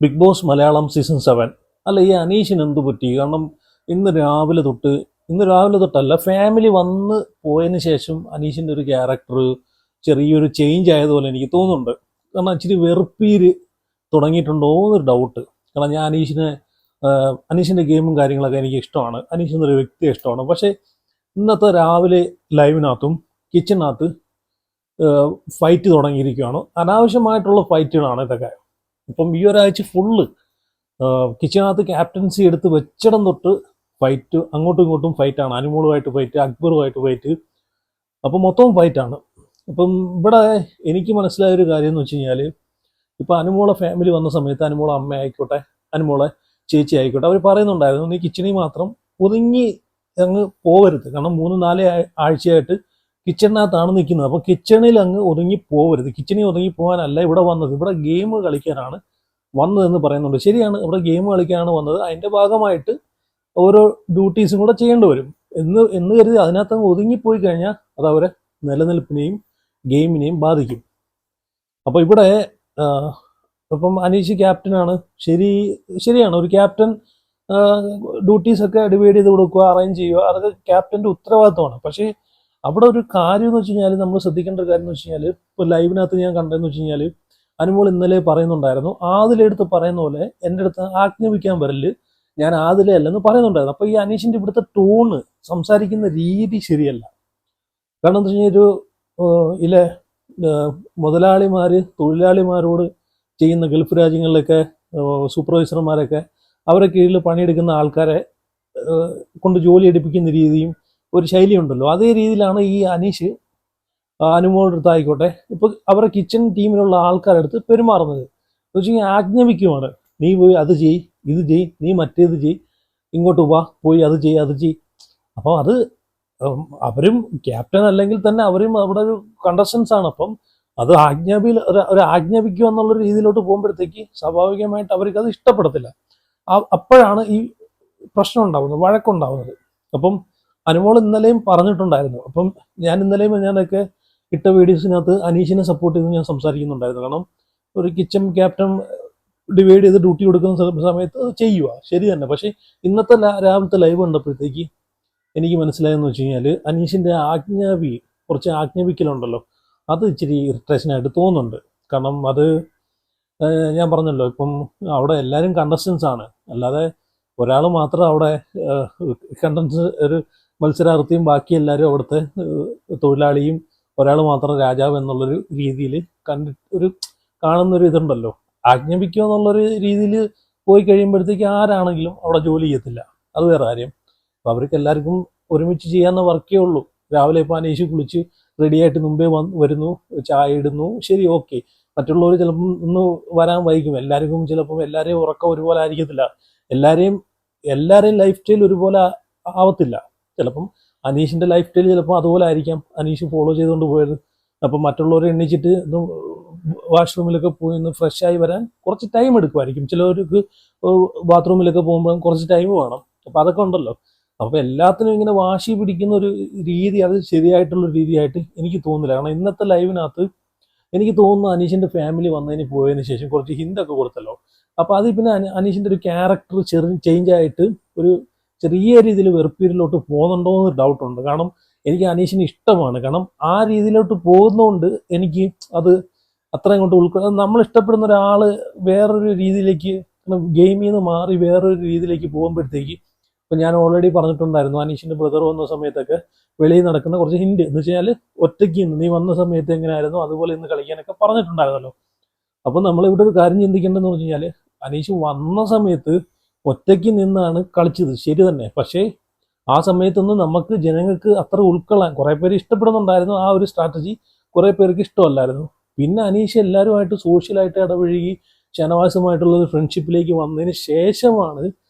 Big boss Malayalam season 7. അല്ല, ഈ അനീഷിന് എന്ത് പറ്റി? കാരണം ഇന്ന് രാവിലെ തൊട്ട് ഇന്ന് രാവിലെ തൊട്ടല്ല, ഫാമിലി വന്ന് പോയതിന് ശേഷം അനീഷിൻ്റെ ഒരു ക്യാരക്ടർ ചെറിയൊരു ചേഞ്ച് ആയതുപോലെ എനിക്ക് തോന്നുന്നുണ്ട്. കാരണം ഇച്ചിരി വെറുപ്പീര് തുടങ്ങിയിട്ടുണ്ടോ എന്നൊരു ഡൗട്ട്. കാരണം ഞാൻ അനീഷിൻ്റെ ഗെയിമും കാര്യങ്ങളൊക്കെ എനിക്ക് ഇഷ്ടമാണ്. അനീഷ് എന്നൊരു വ്യക്തിയെ ഇഷ്ടമാണ്. പക്ഷേ ഇന്നത്തെ രാവിലെ ലൈവിനകത്തും കിച്ചണിനകത്ത് ഫൈറ്റ് തുടങ്ങിയിരിക്കുകയാണ്. അനാവശ്യമായിട്ടുള്ള ഫൈറ്റുകളാണ് ഇതൊക്കെ. ഇപ്പം ഈ ഒരാഴ്ച ഫുള്ള് കിച്ചണിനകത്ത് ക്യാപ്റ്റൻസി എടുത്ത് വെച്ചിടം തൊട്ട് ഫൈറ്റ്, അങ്ങോട്ടും ഇങ്ങോട്ടും ഫൈറ്റാണ്. അനുമോളുമായിട്ട് ഫൈറ്റ്, അക്ബറുമായിട്ട് ഫൈറ്റ്, അപ്പം മൊത്തം ഫൈറ്റാണ്. അപ്പം ഇവിടെ എനിക്ക് മനസ്സിലായൊരു കാര്യം എന്ന് വെച്ച് കഴിഞ്ഞാൽ, ഇപ്പം അനുമോളെ ഫാമിലി വന്ന സമയത്ത് അനുമോളെ അമ്മ ആയിക്കോട്ടെ, അനുമോളെ ചേച്ചി ആയിക്കോട്ടെ, അവർ പറയുന്നുണ്ടായിരുന്നു നീ കിച്ചണിൽ മാത്രം ഒതുങ്ങി അങ്ങ് പോകരുത്. കാരണം 3-4 ആഴ്ചയായിട്ട് കിച്ചണിനകത്താണ് നിൽക്കുന്നത്. അപ്പോൾ കിച്ചണിൽ അങ്ങ് ഒതുങ്ങി പോകരുത്. കിച്ചണിൽ ഒതുങ്ങി പോകാനല്ല ഇവിടെ വന്നത്, ഇവിടെ ഗെയിം കളിക്കാനാണ് വന്നതെന്ന് പറയുന്നുണ്ട്. ശരിയാണ്, ഇവിടെ ഗെയിം കളിക്കാനാണ് വന്നത്. അതിൻ്റെ ഭാഗമായിട്ട് ഓരോ ഡ്യൂട്ടീസും കൂടെ ചെയ്യേണ്ടി വരും എന്ന് കരുതി അതിനകത്ത് അങ്ങ് ഒതുങ്ങിപ്പോയി കഴിഞ്ഞാൽ അത് അവരെ നിലനിൽപ്പിനെയും ഗെയിമിനെയും ബാധിക്കും. അപ്പോൾ ഇവിടെ ഇപ്പം അനീഷ് ക്യാപ്റ്റനാണ്. ശരിയാണ്, ഒരു ക്യാപ്റ്റൻ ഡ്യൂട്ടീസൊക്കെ ഡിവൈഡ് ചെയ്ത് കൊടുക്കുക, അറേഞ്ച് ചെയ്യുക, അതൊക്കെ ക്യാപ്റ്റൻ്റെ ഉത്തരവാദിത്തമാണ്. പക്ഷേ അവിടെ ഒരു കാര്യം എന്ന് വെച്ച് കഴിഞ്ഞാൽ, നമ്മൾ ശ്രദ്ധിക്കേണ്ട ഒരു കാര്യം എന്ന് വെച്ച് കഴിഞ്ഞാൽ, ഇപ്പോൾ ലൈവിനകത്ത് ഞാൻ കണ്ടതെന്ന് വെച്ച് കഴിഞ്ഞാൽ, അനുമോൾ ഇന്നലെ പറയുന്നുണ്ടായിരുന്നു, ആദിലെടുത്ത് പറയുന്ന പോലെ എൻ്റെ അടുത്ത് ആജ്ഞാപിക്കാൻ വരല്, ഞാൻ ആദിലെ അല്ലെന്ന് പറയുന്നുണ്ടായിരുന്നു. അപ്പോൾ ഈ അനീഷിൻ്റെ ഇവിടുത്തെ ടോണ്, സംസാരിക്കുന്ന രീതി ശരിയല്ല. കാരണം എന്താ വെച്ച് കഴിഞ്ഞാൽ, ഇല്ലേ മുതലാളിമാർ തൊഴിലാളിമാരോട് ചെയ്യുന്ന ഗൾഫ് രാജ്യങ്ങളിലൊക്കെ സൂപ്പർവൈസർമാരൊക്കെ അവരെ കീഴിൽ പണിയെടുക്കുന്ന ആൾക്കാരെ കൊണ്ട് ജോലി എടുപ്പിക്കുന്ന രീതിയും ഒരു ശൈലിയുണ്ടല്ലോ, അതേ രീതിയിലാണ് ഈ അനീഷ് അനുമോളുടെ അടുത്തായിക്കോട്ടെ ഇപ്പോൾ അവരുടെ കിച്ചൺ ടീമിലുള്ള ആൾക്കാരുടെ അടുത്ത് പെരുമാറുന്നത്. എന്ന് വെച്ച് കഴിഞ്ഞാൽ ആജ്ഞാപിക്കുവാണ്, നീ പോയി അത് ചെയ്, ഇത് ചെയ്, നീ മറ്റേത് ചെയ്, ഇങ്ങോട്ട് വാ, പോയി അത് ചെയ്. അപ്പോൾ അത് അവരും ക്യാപ്റ്റൻ അല്ലെങ്കിൽ തന്നെ അവരും അവിടെ ഒരു കണ്ടസ്റ്റൻസ് ആണ്. അപ്പം അത് ഒരു ആജ്ഞാപിക്കുക എന്നുള്ള രീതിയിലോട്ട് പോകുമ്പോഴത്തേക്ക് സ്വാഭാവികമായിട്ട് അവർക്ക് അത് ഇഷ്ടപ്പെടത്തില്ല. അപ്പോഴാണ് ഈ പ്രശ്നം ഉണ്ടാകുന്നത്, വഴക്കുണ്ടാകുന്നത്. അപ്പം അനുമോൾ ഇന്നലെയും പറഞ്ഞിട്ടുണ്ടായിരുന്നു. അപ്പം ഞാൻ ഇന്നലെയും ഞാനൊക്കെ ഇട്ട വീഡിയോസിനകത്ത് അനീഷിനെ സപ്പോർട്ട് ചെയ്ത് ഞാൻ സംസാരിക്കുന്നുണ്ടായിരുന്നു. കാരണം ഒരു കിച്ചൺ ക്യാപ്റ്റൻ ഡിവൈഡ് ചെയ്ത് ഡ്യൂട്ടി കൊടുക്കുന്ന സമയത്ത് ചെയ്യുക ശരി തന്നെ. പക്ഷേ ഇന്നത്തെ രാവിലത്തെ ലൈവ് കണ്ടപ്പോഴത്തേക്ക് എനിക്ക് മനസ്സിലായെന്ന് വെച്ച് കഴിഞ്ഞാൽ, അനീഷിൻ്റെ കുറച്ച് ആജ്ഞാപിക്കലുണ്ടല്ലോ, അത് ഇച്ചിരി ഇറിറ്റേഷനായിട്ട് തോന്നുന്നുണ്ട്. കാരണം അത് ഞാൻ പറഞ്ഞല്ലോ, ഇപ്പം അവിടെ എല്ലാവരും കണ്ടസ്റ്റൻസ് ആണ്, അല്ലാതെ ഒരാൾ മാത്രം അവിടെ കണ്ടൻസ് ഒരു മത്സരാർത്ഥിയും ബാക്കി എല്ലാവരും അവിടുത്തെ തൊഴിലാളിയും, ഒരാൾ മാത്രം രാജാവ് എന്നുള്ളൊരു രീതിയിൽ കാണുന്നൊരു ഇതുണ്ടല്ലോ. ആജ്ഞാപിക്കുക എന്നുള്ളൊരു രീതിയിൽ പോയി കഴിയുമ്പോഴത്തേക്ക് ആരാണെങ്കിലും അവിടെ ജോലി ചെയ്യത്തില്ല, അത് വേറെ കാര്യം. അപ്പോൾ അവർക്ക് എല്ലാവർക്കും ഒരുമിച്ച് ചെയ്യാവുന്ന വർക്കേ ഉള്ളൂ. രാവിലെ ഇപ്പോൾ അനീഷ് കുളിച്ച് റെഡിയായിട്ട് മുമ്പേ വരുന്നു, ചായ ഇടുന്നു, ശരി, ഓക്കെ. മറ്റുള്ളവർ ചിലപ്പം ഒന്ന് വരാൻ വൈകും. എല്ലാവരെയും ഉറക്കം ഒരുപോലെ ആയിരിക്കത്തില്ല. എല്ലാവരെയും ലൈഫ് സ്റ്റൈൽ ഒരുപോലെ ആവത്തില്ല. ചിലപ്പം അനീഷിൻ്റെ ലൈഫ് സ്റ്റൈൽ ചിലപ്പോൾ അതുപോലെ ആയിരിക്കാം അനീഷ് ഫോളോ ചെയ്തുകൊണ്ട് പോയത്. അപ്പം മറ്റുള്ളവരെ എണ്ണിച്ചിട്ട് ഒന്ന് വാഷ്റൂമിലൊക്കെ പോയി ഒന്ന് ഫ്രഷായി വരാൻ കുറച്ച് ടൈം എടുക്കുമായിരിക്കും. ചിലവർക്ക് ബാത്റൂമിലൊക്കെ പോകുമ്പോൾ കുറച്ച് ടൈം വേണം. അപ്പം അതൊക്കെ ഉണ്ടല്ലോ. അപ്പോൾ എല്ലാത്തിനും ഇങ്ങനെ വാശി പിടിക്കുന്ന ഒരു രീതി, അത് ശരിയായിട്ടുള്ളൊരു രീതിയായിട്ട് എനിക്ക് തോന്നുന്നില്ല. കാരണം ഇന്നത്തെ ലൈവിനകത്ത് എനിക്ക് തോന്നുന്നു അനീഷിൻ്റെ ഫാമിലി പോയതിന് ശേഷം കുറച്ച് ഹിന്ദൊക്കെ കൊടുത്തല്ലോ. അപ്പോൾ അത് പിന്നെ അനീഷിൻ്റെ ഒരു ക്യാരക്ടർ ചേഞ്ച് ആയിട്ട് ഒരു ചെറിയ രീതിയിൽ വെറുപ്പീരിലോട്ട് പോകുന്നുണ്ടോ എന്ന് ഡൗട്ടുണ്ട്. കാരണം എനിക്ക് അനീഷിന് ഇഷ്ടമാണ്. കാരണം ആ രീതിയിലോട്ട് പോകുന്നതുകൊണ്ട് എനിക്ക് അത് അത്രയും കൊണ്ട് നമ്മൾ ഇഷ്ടപ്പെടുന്ന ഒരാൾ വേറൊരു രീതിയിലേക്ക്, ഗെയിമിൽ നിന്ന് മാറി വേറൊരു രീതിയിലേക്ക് പോകുമ്പോഴത്തേക്ക്, ഇപ്പം ഞാൻ ഓൾറെഡി പറഞ്ഞിട്ടുണ്ടായിരുന്നു, അനീഷിൻ്റെ ബ്രദർ വന്ന സമയത്തൊക്കെ വെളിയിൽ നടക്കുന്ന കുറച്ച് ഹിന്റ് എന്ന് വെച്ച് കഴിഞ്ഞാൽ, ഒറ്റയ്ക്ക് നീ വന്ന സമയത്ത് എങ്ങനെയായിരുന്നു അതുപോലെ ഇന്ന് കളിക്കാനൊക്കെ പറഞ്ഞിട്ടുണ്ടായിരുന്നല്ലോ. അപ്പം നമ്മളിവിടെ ഒരു കാര്യം ചിന്തിക്കേണ്ടതെന്ന് വെച്ച് കഴിഞ്ഞാൽ, അനീഷ് വന്ന സമയത്ത് ഒറ്റയ്ക്ക് നിന്നാണ് കളിച്ചത്, ശരി തന്നെ. പക്ഷേ ആ സമയത്തൊന്നും നമുക്ക് ജനങ്ങൾക്ക് അത്ര ഉൾക്കൊള്ളാൻ, കുറേ പേര് ഇഷ്ടപ്പെടുന്നുണ്ടായിരുന്നു ആ ഒരു സ്ട്രാറ്റജി, കുറേ പേർക്ക് ഇഷ്ടമല്ലായിരുന്നു. പിന്നെ അനീഷ് എല്ലാവരുമായിട്ട് സോഷ്യലായിട്ട് ഇടപഴകി ഷനവാസുമായിട്ടുള്ള ഒരു ഫ്രണ്ട്ഷിപ്പിലേക്ക് വന്നതിന് ശേഷമാണ്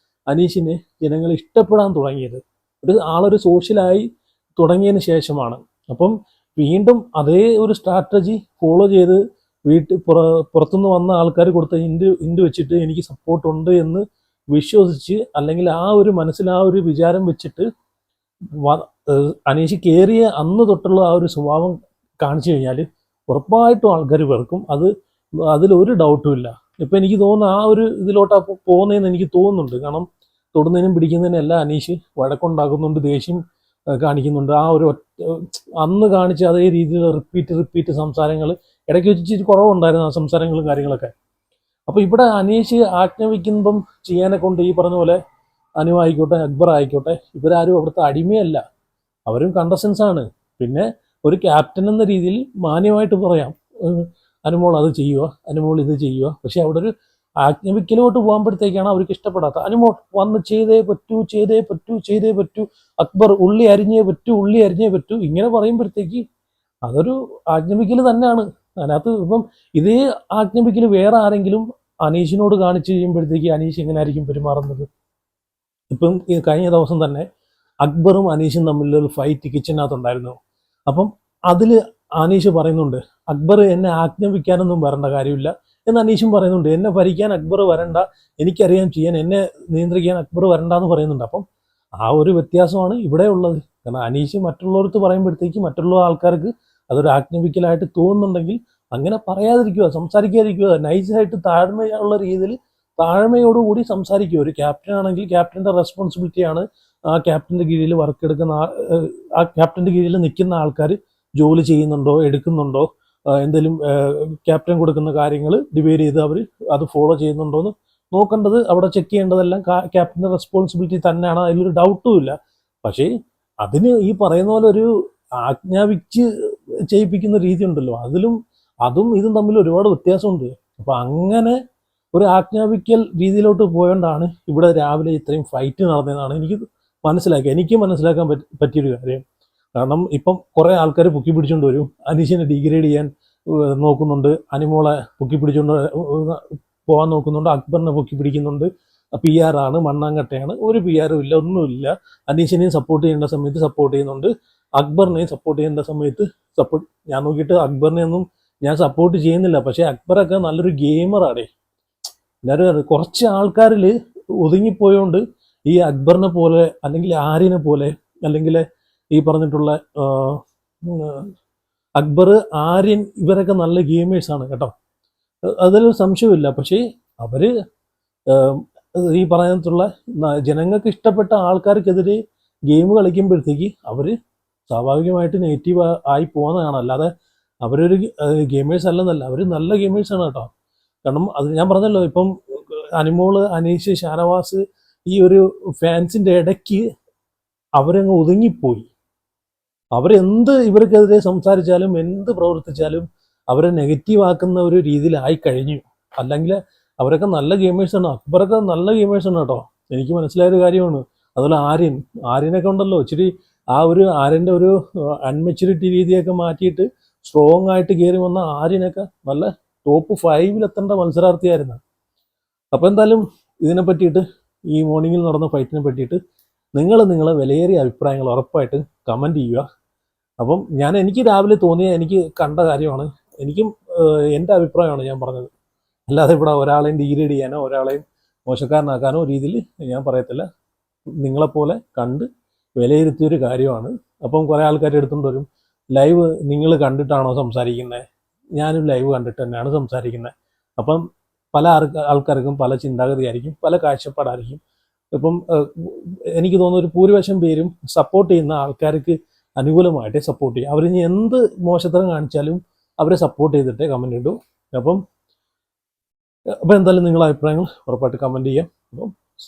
അനീഷിനെ ജനങ്ങൾ ഇഷ്ടപ്പെടാൻ തുടങ്ങിയത്. ആളൊരു സോഷ്യലായി തുടങ്ങിയതിന് ശേഷമാണ്. അപ്പം വീണ്ടും അതേ ഒരു സ്ട്രാറ്റജി ഫോളോ ചെയ്ത് പുറത്തുനിന്ന് വന്ന ആൾക്കാർ കൊടുത്ത ഹിന്റ് വെച്ചിട്ട് എനിക്ക് സപ്പോർട്ടുണ്ട് എന്ന് വിശ്വസിച്ച്, അല്ലെങ്കിൽ ആ ഒരു മനസ്സിൽ ആ ഒരു വിചാരം വെച്ചിട്ട് അനീഷ് കയറിയ അന്ന് തൊട്ടുള്ള ആ ഒരു സ്വഭാവം കാണിച്ചു കഴിഞ്ഞാൽ ഉറപ്പായിട്ടും ആൾക്കാർ വെറുക്കും. അതിലൊരു ഡൗട്ടും ഇല്ല. ഇപ്പം എനിക്ക് തോന്നുന്നു ആ ഒരു ഇതിലോട്ടാണ് പോകുന്നതെന്ന് എനിക്ക് തോന്നുന്നുണ്ട്. കാരണം തൊടുന്നതിനും പിടിക്കുന്നതിനും എല്ലാം അനീഷ് വഴക്കുണ്ടാക്കുന്നുണ്ട്, ദേഷ്യം കാണിക്കുന്നുണ്ട്. ആ ഒരു അന്ന് കാണിച്ച അതേ രീതിയിൽ റിപ്പീറ്റ് സംസാരങ്ങൾ ഇടയ്ക്ക് വെച്ചിട്ട് കുറവുണ്ടായിരുന്നു ആ സംസാരങ്ങളും കാര്യങ്ങളൊക്കെ. അപ്പോൾ ഇവിടെ അനീഷ് ആജ്ഞാപിക്കുമ്പം ചെയ്യാനെ കൊണ്ട് ഈ പറഞ്ഞ പോലെ അനു ആയിക്കോട്ടെ അക്ബർ ആയിക്കോട്ടെ ഇവരാരും അവിടുത്തെ അടിമയല്ല, അവരും കണ്ടസ്റ്റൻസ് ആണ്. പിന്നെ ഒരു ക്യാപ്റ്റൻ എന്ന രീതിയിൽ മാന്യമായിട്ട് പറയാം, അനുമോൾ അത് ചെയ്യുക, അനുമോൾ ഇത് ചെയ്യുക. പക്ഷെ അവിടെ ഒരു ആജ്ഞാപിക്കലോട്ട് പോകുമ്പോഴത്തേക്കാണ് അവർക്ക് ഇഷ്ടപ്പെടാത്ത. അനുമോൾ വന്ന് ചെയ്തേ പറ്റൂ, അക്ബർ ഉള്ളി അരിഞ്ഞേ പറ്റൂ ഇങ്ങനെ പറയുമ്പോഴത്തേക്ക് അതൊരു ആജ്ഞാപിക്കൽ തന്നെയാണ്. അതിനകത്ത് ഇപ്പം ഇതേ ആജ്ഞാപിക്കൽ വേറെ ആരെങ്കിലും അനീഷിനോട് കാണിച്ചു കഴിയുമ്പോഴത്തേക്ക് അനീഷ് എങ്ങനെ ആയിരിക്കും പെരുമാറുന്നത്? ഇപ്പം കഴിഞ്ഞ ദിവസം തന്നെ അക്ബറും അനീഷും തമ്മിലൊരു ഫൈറ്റ് കിച്ചനകത്തുണ്ടായിരുന്നു. അപ്പം അതിൽ അനീഷ് പറയുന്നുണ്ട്, അക്ബർ എന്നെ ആജ്ഞാപിക്കാനൊന്നും വരേണ്ട കാര്യമില്ല എന്ന് അനീഷും പറയുന്നുണ്ട്. എന്നെ ഭരിക്കാൻ അക്ബർ വരണ്ട, എനിക്കറിയാൻ ചെയ്യാൻ, എന്നെ നിയന്ത്രിക്കാൻ അക്ബർ വരണ്ട എന്ന് പറയുന്നുണ്ട്. അപ്പം ആ ഒരു വ്യത്യാസമാണ് ഇവിടെ ഉള്ളത്. കാരണം അനീഷ് മറ്റുള്ളവർക്ക് പറയുമ്പോഴത്തേക്ക് മറ്റുള്ള ആൾക്കാർക്ക് അതൊരു ആജ്ഞാപിക്കലായിട്ട് തോന്നുന്നുണ്ടെങ്കിൽ അങ്ങനെ പറയാതിരിക്കുക, സംസാരിക്കാതിരിക്കുക, നൈസായിട്ട് താഴ്മയുള്ള രീതിയിൽ താഴ്മയോടുകൂടി സംസാരിക്കുക. ഒരു ക്യാപ്റ്റൻ ആണെങ്കിൽ ക്യാപ്റ്റൻ്റെ റെസ്പോൺസിബിലിറ്റിയാണ് ആ ക്യാപ്റ്റൻ്റെ കീഴിൽ വർക്ക് എടുക്കുന്ന ആ ക്യാപ്റ്റൻ്റെ കീഴിൽ നിൽക്കുന്ന ആൾക്കാർ ജോലി ചെയ്യുന്നുണ്ടോ, എടുക്കുന്നുണ്ടോ, എന്തെങ്കിലും ക്യാപ്റ്റൻ കൊടുക്കുന്ന കാര്യങ്ങൾ ഡിവൈഡ് ചെയ്ത് അവർ അത് ഫോളോ ചെയ്യുന്നുണ്ടോ എന്ന് നോക്കേണ്ടത്, അവിടെ ചെക്ക് ചെയ്യേണ്ടതെല്ലാം ക്യാപ്റ്റൻ്റെ റെസ്പോൺസിബിലിറ്റി തന്നെയാണ്, അതിലൊരു ഡൗട്ടും ഇല്ല. പക്ഷേ അതിന് ഈ പറയുന്ന പോലെ ഒരു ആജ്ഞാപിച്ച് ചെയ്യിപ്പിക്കുന്ന രീതി ഉണ്ടല്ലോ, അതും ഇതും തമ്മിൽ ഒരുപാട് വ്യത്യാസമുണ്ട്. അപ്പം അങ്ങനെ ഒരു ആജ്ഞാപിക്കൽ രീതിയിലോട്ട് പോയോണ്ടാണ് ഇവിടെ രാവിലെ ഇത്രയും ഫൈറ്റ് നടന്നതെന്നാണ് എനിക്ക് മനസ്സിലാക്കാൻ പറ്റിയൊരു കാര്യം. കാരണം ഇപ്പം കുറേ ആൾക്കാർ പൊക്കി പിടിച്ചുകൊണ്ട് വരും, അനീഷിനെ ഡിഗ്രേഡ് ചെയ്യാൻ നോക്കുന്നുണ്ട്, അനുമോളെ പൊക്കി പിടിച്ചുകൊണ്ട് പോകാൻ നോക്കുന്നുണ്ട്, അക്ബറിനെ പൊക്കി പിടിക്കുന്നുണ്ട്, PR ആണ്, മണ്ണാങ്കട്ടയാണ്, ഒരു PR ഇല്ല, ഒന്നുമില്ല. അനീഷിനെയും സപ്പോർട്ട് ചെയ്യേണ്ട സമയത്ത് സപ്പോർട്ട് ചെയ്യുന്നുണ്ട്, അക്ബറിനെയും സപ്പോർട്ട് ചെയ്യേണ്ട സമയത്ത് ഞാൻ നോക്കിയിട്ട് അക്ബറിനെ ഒന്നും ഞാൻ സപ്പോർട്ട് ചെയ്യുന്നില്ല. പക്ഷേ അക്ബറൊക്കെ നല്ലൊരു ഗെയിമറാണ്. എല്ലാവരും കുറച്ച് ആൾക്കാരിൽ ഒതുങ്ങിപ്പോയോണ്ട് ഈ അക്ബറിനെ പോലെ അല്ലെങ്കിൽ ആര്യനെ പോലെ അല്ലെങ്കിൽ ഈ പറഞ്ഞിട്ടുള്ള അക്ബർ, ആര്യൻ ഇവരൊക്കെ നല്ല ഗെയിമേഴ്സാണ് കേട്ടോ, അതിലൊരു സംശയമില്ല. പക്ഷേ അവർ ഈ പറഞ്ഞിട്ടുള്ള ജനങ്ങൾക്ക് ഇഷ്ടപ്പെട്ട ആൾക്കാർക്കെതിരെ ഗെയിം കളിക്കുമ്പോഴത്തേക്ക് അവർ സ്വാഭാവികമായിട്ട് നെഗറ്റീവ് ആയി പോകുന്നതാണ്. അല്ലാതെ അവരൊരു ഗെയിമേഴ്സ് അല്ലെന്നല്ല, അവർ നല്ല ഗെയിമേഴ്സാണ് കേട്ടോ. കാരണം അത് ഞാൻ പറഞ്ഞല്ലോ, ഇപ്പം അനുമോള്, അനീഷ്, ഷാനവാസ് ഈ ഒരു ഫാൻസിൻ്റെ ഇടയ്ക്ക് അവരങ്ങ് ഒതുങ്ങിപ്പോയി. അവരെന്ത് ഇവർക്കെതിരെ സംസാരിച്ചാലും എന്ത് പ്രവർത്തിച്ചാലും അവരെ നെഗറ്റീവ് ആക്കുന്ന ഒരു രീതിയിലായി കഴിഞ്ഞു. അല്ലെങ്കിൽ അവരൊക്കെ നല്ല ഗെയിമേഴ്സാണ്, അക്ബറൊക്കെ നല്ല ഗെയിമേഴ്സാണ് കേട്ടോ, എനിക്ക് മനസ്സിലായൊരു കാര്യമാണ്. അതുപോലെ ആര്യനൊക്കെ ഉണ്ടല്ലോ, ഇച്ചിരി ആ ഒരു ആര്യൻ്റെ ഒരു അൺമെച്യൂരിറ്റി രീതിയൊക്കെ മാറ്റിയിട്ട് സ്ട്രോങ് ആയിട്ട് കയറി വന്ന ആര്യനൊക്കെ നല്ല ടോപ്പ് 5 എത്തേണ്ട മത്സരാർത്ഥിയായിരുന്നു. അപ്പോൾ എന്തായാലും ഇതിനെ പറ്റിയിട്ട്, ഈ മോർണിംഗിൽ നടന്ന ഫൈറ്റിനെ പറ്റിയിട്ട് നിങ്ങളെ വിലയേറിയ അഭിപ്രായങ്ങൾ ഉറപ്പായിട്ട് കമൻറ്റ് ചെയ്യുക. അപ്പം എനിക്ക് രാവിലെ തോന്നിയ, എനിക്ക് കണ്ട കാര്യമാണ്, എനിക്കും എൻ്റെ അഭിപ്രായമാണ് ഞാൻ പറഞ്ഞത്. അല്ലാതെ ഇവിടെ ഒരാളെയും ഡിഗ്രേഡ് ചെയ്യാനോ ഒരാളെയും മോശക്കാരനാക്കാനോ രീതിയിൽ ഞാൻ പറയത്തില്ല. നിങ്ങളെപ്പോലെ കണ്ട് വിലയിരുത്തിയൊരു കാര്യമാണ്. അപ്പം കുറേ ആൾക്കാർ എടുത്തുകൊണ്ട് വരും, ലൈവ് നിങ്ങൾ കണ്ടിട്ടാണോ സംസാരിക്കുന്നത്? ഞാനും ലൈവ് കണ്ടിട്ട് തന്നെയാണ് സംസാരിക്കുന്നത്. അപ്പം പല ആൾക്കാർക്കും പല ചിന്താഗതിയായിരിക്കും, പല കാഴ്ചപ്പാടായിരിക്കും. ഇപ്പം എനിക്ക് തോന്നുന്നു ഒരു ഭൂരിപക്ഷം പേരും സപ്പോർട്ട് ചെയ്യുന്ന ആൾക്കാർക്ക് അനുകൂലമായിട്ടേ സപ്പോർട്ട് ചെയ്യും. അവരിനി എന്ത് മോശത്തരം കാണിച്ചാലും അവരെ സപ്പോർട്ട് ചെയ്തിട്ടേ കമൻറ്റ് ഇടൂ. അപ്പം എന്തായാലും നിങ്ങളുടെ അഭിപ്രായങ്ങൾ ഉറപ്പായിട്ട് കമൻറ്റ് ചെയ്യാം. അപ്പം